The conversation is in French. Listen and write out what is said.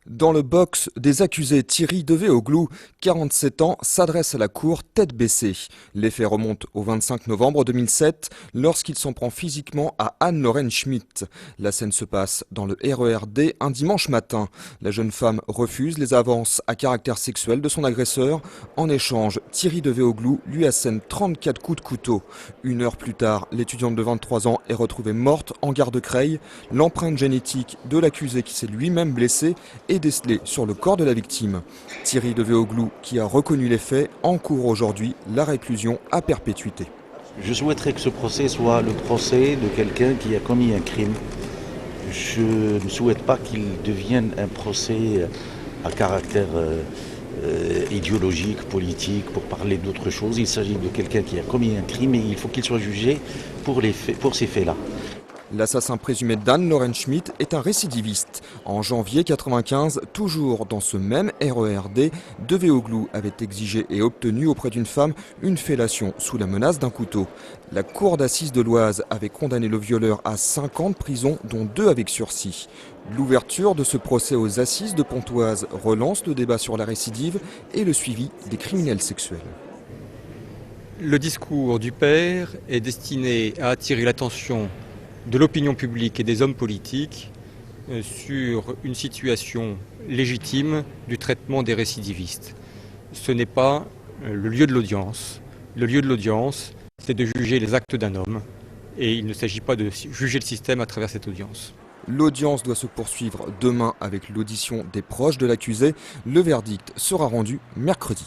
Dans le box des accusés, Thierry Devéoglou, 47 ans, s'adresse à la cour tête baissée. Les faits remontent au 25 novembre 2007 lorsqu'il s'en prend physiquement à Anne-Lorraine Schmitt. La scène se passe dans le RER D un dimanche matin. La jeune femme refuse les avances à caractère sexuel de son agresseur. En échange, Thierry Devéoglou lui assène 34 coups de couteau. Une heure plus tard, l'étudiante de 23 ans est retrouvée morte en gare de Creil. L'empreinte génétique de l'accusé qui s'est lui-même blessé est décelé sur le corps de la victime. Thierry Devéoglou, qui a reconnu les faits, encourt aujourd'hui la réclusion à perpétuité. Je souhaiterais que ce procès soit le procès de quelqu'un qui a commis un crime. Je ne souhaite pas qu'il devienne un procès à caractère idéologique, politique, pour parler d'autre chose. Il s'agit de quelqu'un qui a commis un crime et il faut qu'il soit jugé pour ces faits-là. L'assassin présumé d'Anne-Lorraine Schmitt est un récidiviste. En janvier 1995, toujours dans ce même RER D, Devéoglou avait exigé et obtenu auprès d'une femme une fellation sous la menace d'un couteau. La cour d'assises de l'Oise avait condamné le violeur à 5 ans de prison, dont 2 avec sursis. L'ouverture de ce procès aux assises de Pontoise relance le débat sur la récidive et le suivi des criminels sexuels. Le discours du père est destiné à attirer l'attention de l'opinion publique et des hommes politiques sur une situation légitime du traitement des récidivistes. Ce n'est pas le lieu de l'audience. Le lieu de l'audience, c'est de juger les actes d'un homme et il ne s'agit pas de juger le système à travers cette audience. L'audience doit se poursuivre demain avec l'audition des proches de l'accusé. Le verdict sera rendu mercredi.